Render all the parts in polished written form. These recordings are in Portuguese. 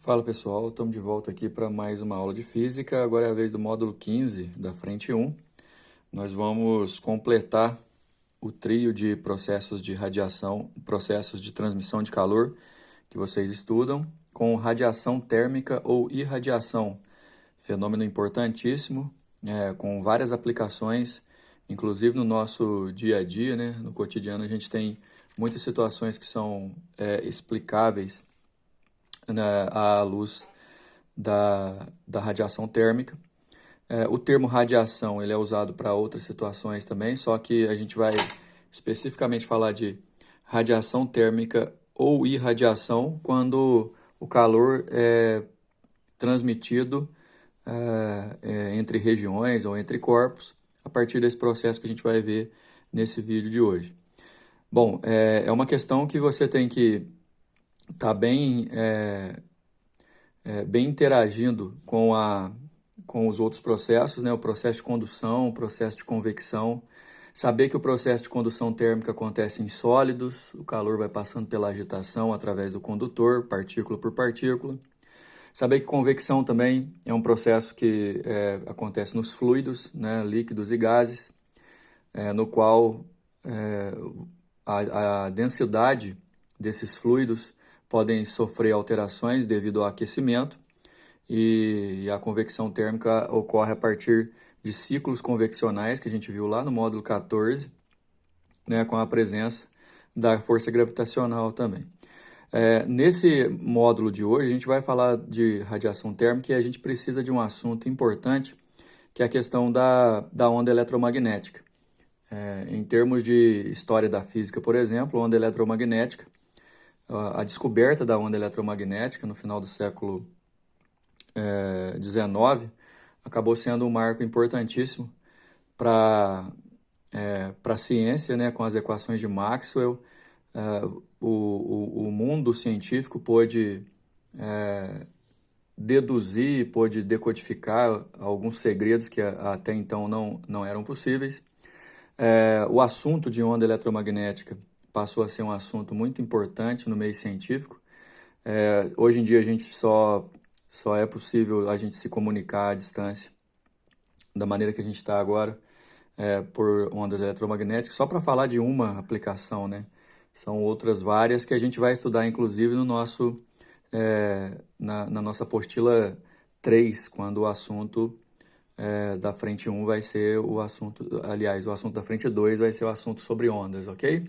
Fala pessoal, estamos de volta aqui para mais uma aula de física. Agora é a vez do módulo 15 da frente 1. Nós vamos completar o trio de processos de radiação, processos de transmissão de calor que vocês estudam, com radiação térmica ou irradiação. Fenômeno importantíssimo, com várias aplicações, inclusive no nosso dia a dia, né? No cotidiano a gente tem muitas situações que são explicáveis, né, à luz da radiação térmica. O termo radiação ele é usado para outras situações também, só que a gente vai especificamente falar de radiação térmica ou irradiação quando o calor é transmitido entre regiões ou entre corpos, a partir desse processo que a gente vai ver nesse vídeo de hoje. Bom, é uma questão que você tem que estar bem interagindo com os outros processos, né? O processo de condução, o processo de convecção. Saber que o processo de condução térmica acontece em sólidos, o calor vai passando pela agitação através do condutor, partícula por partícula. Saber que convecção também é um processo que acontece nos fluidos, né? Líquidos e gases, no qual a densidade desses fluidos podem sofrer alterações devido ao aquecimento e a convecção térmica ocorre a partir de ciclos conveccionais que a gente viu lá no módulo 14, né, com a presença da força gravitacional também. Nesse módulo de hoje a gente vai falar de radiação térmica e a gente precisa de um assunto importante, que é a questão da onda eletromagnética. Em termos de história da física, por exemplo, onda eletromagnética, a descoberta da onda eletromagnética no final do século XIX acabou sendo um marco importantíssimo para a ciência, né? Com as equações de Maxwell, o mundo científico pôde deduzir, pôde decodificar alguns segredos que até então não eram possíveis. O assunto de onda eletromagnética passou a ser um assunto muito importante no meio científico. Hoje em dia a gente só é possível a gente se comunicar à distância da maneira que a gente está agora por ondas eletromagnéticas, só para falar de uma aplicação, né? São outras várias que a gente vai estudar, inclusive, no nosso, na nossa apostila 3, quando o assunto da frente 1 vai ser o assunto, aliás, o assunto da frente 2 vai ser o assunto sobre ondas, ok?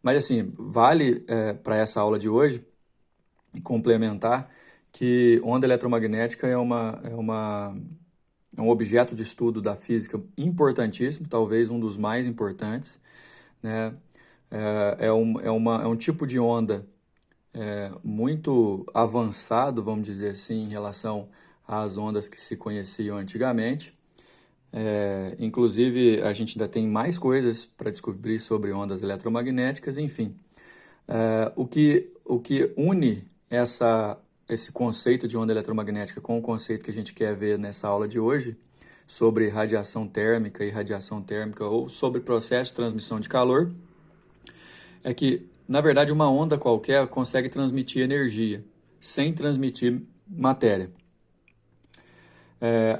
Mas assim, vale para essa aula de hoje complementar que onda eletromagnética é um objeto de estudo da física importantíssimo, talvez um dos mais importantes, né? É um tipo de onda muito avançado, vamos dizer assim, em relação às ondas que se conheciam antigamente. Inclusive, a gente ainda tem mais coisas para descobrir sobre ondas eletromagnéticas, enfim. O que une esse conceito de onda eletromagnética com o conceito que a gente quer ver nessa aula de hoje, sobre radiação térmica e radiação térmica, ou sobre processo de transmissão de calor, é que, na verdade, uma onda qualquer consegue transmitir energia, sem transmitir matéria.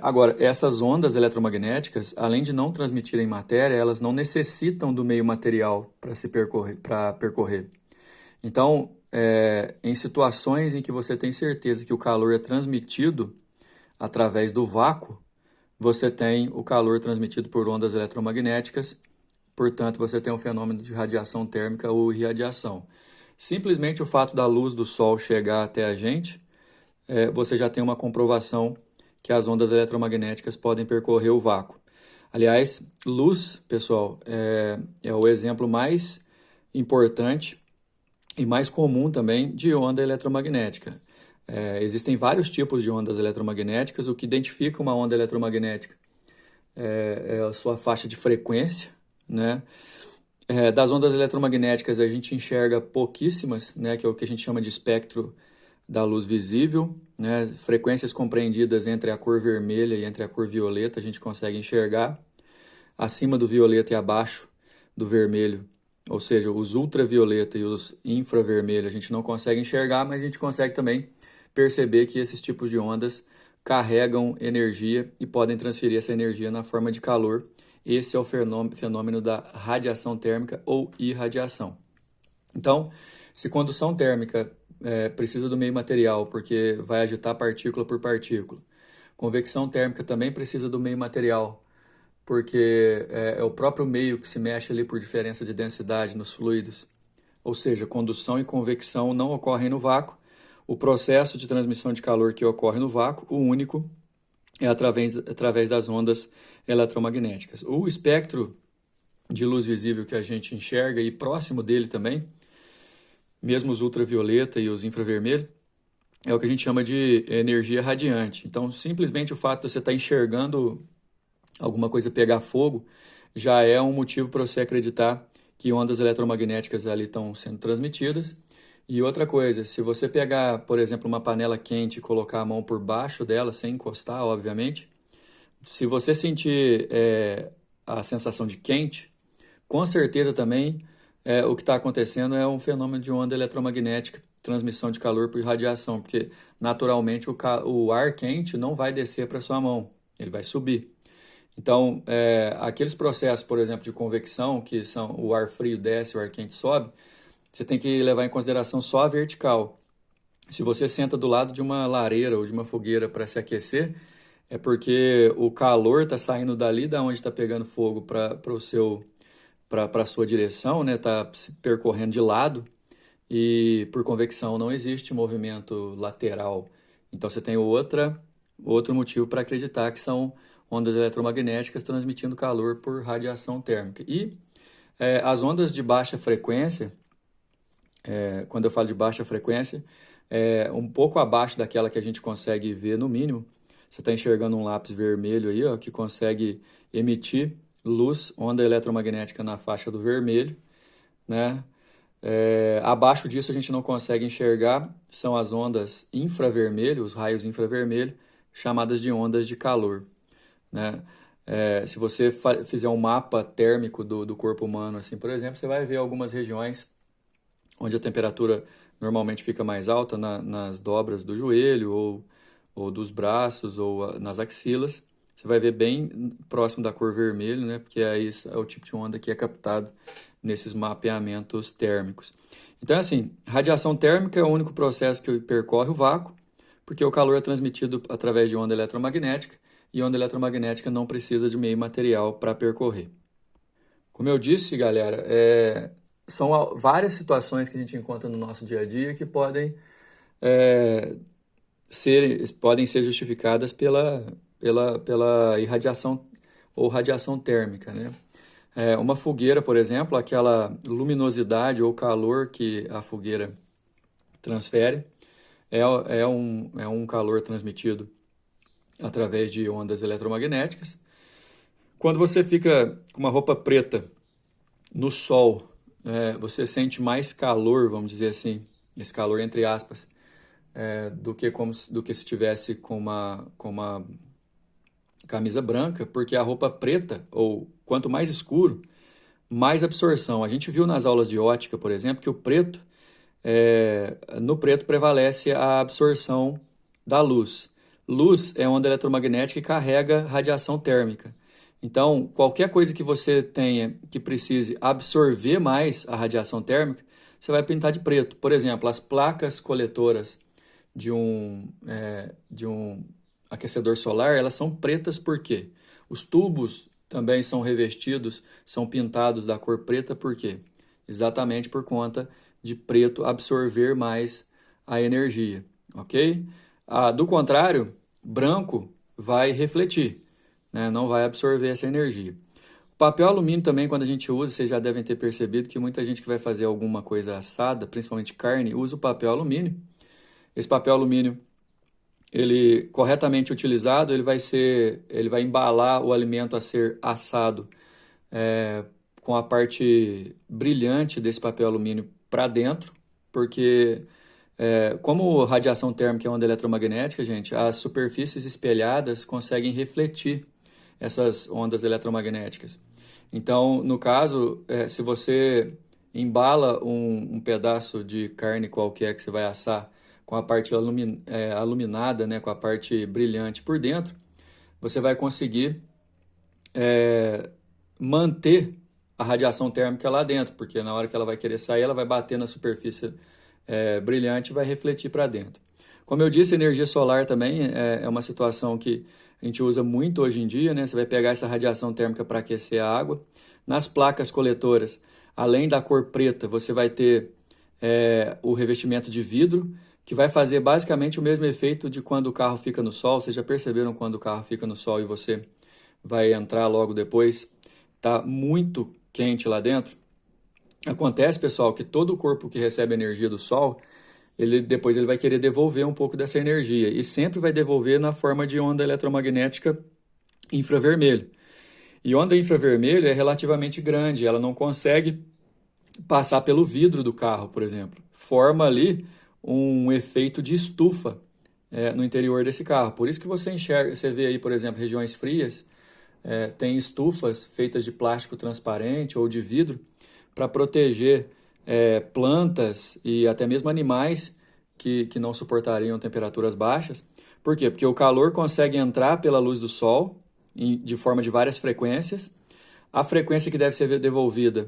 Agora, essas ondas eletromagnéticas, além de não transmitirem matéria, elas não necessitam do meio material para percorrer. Então, em situações em que você tem certeza que o calor é transmitido através do vácuo, você tem o calor transmitido por ondas eletromagnéticas, portanto, você tem um fenômeno de radiação térmica ou irradiação. Simplesmente o fato da luz do Sol chegar até a gente, você já tem uma comprovação que as ondas eletromagnéticas podem percorrer o vácuo. Aliás, luz, pessoal, é o exemplo mais importante e mais comum também de onda eletromagnética. Existem vários tipos de ondas eletromagnéticas. O que identifica uma onda eletromagnética é a sua faixa de frequência, né? Das ondas eletromagnéticas a gente enxerga pouquíssimas, né? Que é o que a gente chama de espectro da luz visível, né? Frequências compreendidas entre a cor vermelha e entre a cor violeta a gente consegue enxergar. Acima do violeta e abaixo do vermelho, ou seja, os ultravioleta e os infravermelhos a gente não consegue enxergar, mas a gente consegue também perceber que esses tipos de ondas carregam energia e podem transferir essa energia na forma de calor. Esse é o fenômeno da radiação térmica ou irradiação. Então, se condução térmica precisa do meio material porque vai agitar partícula por partícula, convecção térmica também precisa do meio material porque é o próprio meio que se mexe ali por diferença de densidade nos fluidos. Ou seja, condução e convecção não ocorrem no vácuo. O processo de transmissão de calor que ocorre no vácuo, o único, é através das ondas eletromagnéticas. O espectro de luz visível que a gente enxerga e próximo dele também, mesmo os ultravioleta e os infravermelhos, é o que a gente chama de energia radiante. Então, simplesmente o fato de você estar enxergando alguma coisa pegar fogo já é um motivo para você acreditar que ondas eletromagnéticas ali estão sendo transmitidas. E outra coisa, se você pegar, por exemplo, uma panela quente e colocar a mão por baixo dela, sem encostar, obviamente, se você sentir a sensação de quente, com certeza também o que está acontecendo é um fenômeno de onda eletromagnética, transmissão de calor por radiação, porque naturalmente o ar quente não vai descer para sua mão, ele vai subir. Então, aqueles processos, por exemplo, de convecção, que são o ar frio desce, o ar quente sobe, você tem que levar em consideração só a vertical. Se você senta do lado de uma lareira ou de uma fogueira para se aquecer, é porque o calor está saindo dali, da onde está pegando fogo para a sua direção, né? Está se percorrendo de lado e por convecção não existe movimento lateral. Então você tem outro motivo para acreditar que são ondas eletromagnéticas transmitindo calor por radiação térmica. E as ondas de baixa frequência, quando eu falo de baixa frequência, um pouco abaixo daquela que a gente consegue ver no mínimo. Você está enxergando um lápis vermelho aí, ó, que consegue emitir luz, onda eletromagnética na faixa do vermelho, né? Abaixo disso a gente não consegue enxergar, são as ondas infravermelho, os raios infravermelho, chamadas de ondas de calor, né? Se você fizer um mapa térmico do corpo humano, assim, por exemplo, você vai ver algumas regiões onde a temperatura normalmente fica mais alta, nas dobras do joelho, ou dos braços, ou nas axilas. Você vai ver bem próximo da cor vermelho, né? Porque aí é o tipo de onda que é captado nesses mapeamentos térmicos. Então, assim, radiação térmica é o único processo que percorre o vácuo, porque o calor é transmitido através de onda eletromagnética, e onda eletromagnética não precisa de meio material para percorrer. Como eu disse, galera, são várias situações que a gente encontra no nosso dia a dia que podem ser justificadas pela irradiação ou radiação térmica, né? Uma fogueira, por exemplo, aquela luminosidade ou calor que a fogueira transfere é um calor transmitido através de ondas eletromagnéticas. Quando você fica com uma roupa preta no sol, você sente mais calor, vamos dizer assim, esse calor entre aspas, do que se estivesse com uma camisa branca, porque a roupa preta, ou quanto mais escuro, mais absorção. A gente viu nas aulas de ótica, por exemplo, que no preto prevalece a absorção da luz. Luz é onda eletromagnética e carrega radiação térmica. Então, qualquer coisa que você tenha que precise absorver mais a radiação térmica, você vai pintar de preto. Por exemplo, as placas coletoras de um aquecedor solar, elas são pretas por quê? Os tubos também são revestidos, são pintados da cor preta por quê? Exatamente por conta de preto absorver mais a energia, ok? Do contrário, branco vai refletir, né? Não vai absorver essa energia. O papel alumínio também, quando a gente usa, vocês já devem ter percebido que muita gente que vai fazer alguma coisa assada, principalmente carne, usa o papel alumínio. Esse papel alumínio, ele corretamente utilizado, ele vai embalar o alimento a ser assado com a parte brilhante desse papel alumínio para dentro, porque como radiação térmica é onda eletromagnética, gente, as superfícies espelhadas conseguem refletir essas ondas eletromagnéticas. Então, no caso, se você embala um pedaço de carne qualquer que você vai assar com a parte aluminada, né, com a parte brilhante por dentro, você vai conseguir manter a radiação térmica lá dentro, porque na hora que ela vai querer sair, ela vai bater na superfície brilhante e vai refletir para dentro. Como eu disse, a energia solar também é uma situação que a gente usa muito hoje em dia, né? Você vai pegar essa radiação térmica para aquecer a água. Nas placas coletoras, além da cor preta, você vai ter o revestimento de vidro, que vai fazer basicamente o mesmo efeito de quando o carro fica no sol. Vocês já perceberam quando o carro fica no sol e você vai entrar logo depois? Está muito quente lá dentro. Acontece, pessoal, que todo o corpo que recebe energia do sol, depois ele vai querer devolver um pouco dessa energia e sempre vai devolver na forma de onda eletromagnética infravermelho. E onda infravermelho é relativamente grande, ela não consegue passar pelo vidro do carro, por exemplo. Forma ali um efeito de estufa no interior desse carro. Por isso que você enxerga, você vê aí, por exemplo, regiões frias, tem estufas feitas de plástico transparente ou de vidro para proteger plantas e até mesmo animais que não suportariam temperaturas baixas. Por quê? Porque o calor consegue entrar pela luz do sol de forma de várias frequências. A frequência que deve ser devolvida,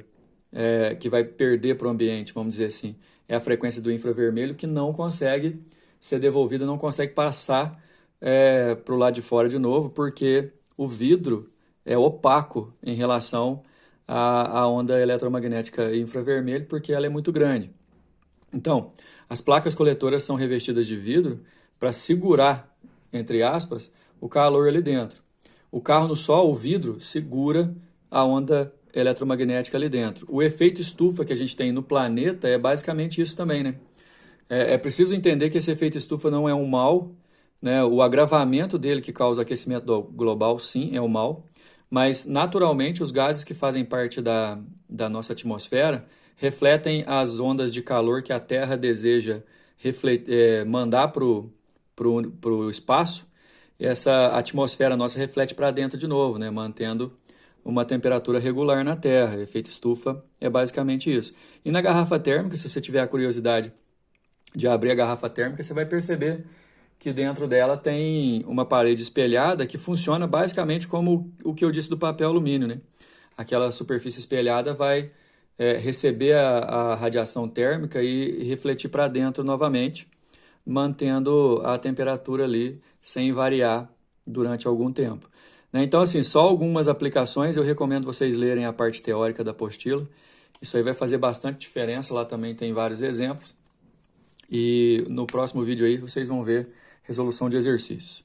que vai perder para o ambiente, vamos dizer assim, é a frequência do infravermelho, que não consegue ser devolvida, não consegue passar para o lado de fora de novo, porque o vidro é opaco em relação à onda eletromagnética infravermelho, porque ela é muito grande. Então, as placas coletoras são revestidas de vidro para segurar, entre aspas, o calor ali dentro. O carro no sol, o vidro, segura a onda eletromagnética ali dentro. O efeito estufa que a gente tem no planeta é basicamente isso também, né? É preciso entender que esse efeito estufa não é um mal, né? O agravamento dele que causa aquecimento global, sim, é um mal, mas naturalmente os gases que fazem parte da nossa atmosfera refletem as ondas de calor que a Terra deseja mandar para o espaço. Essa atmosfera nossa reflete para dentro de novo, né? Mantendo uma temperatura regular na Terra. O efeito estufa é basicamente isso. E na garrafa térmica, se você tiver a curiosidade de abrir a garrafa térmica, você vai perceber que dentro dela tem uma parede espelhada que funciona basicamente como o que eu disse do papel alumínio, né? Aquela superfície espelhada vai receber a radiação térmica e refletir para dentro novamente, mantendo a temperatura ali sem variar durante algum tempo. Então, assim, só algumas aplicações, eu recomendo vocês lerem a parte teórica da apostila. Isso aí vai fazer bastante diferença, lá também tem vários exemplos. E no próximo vídeo aí vocês vão ver resolução de exercícios.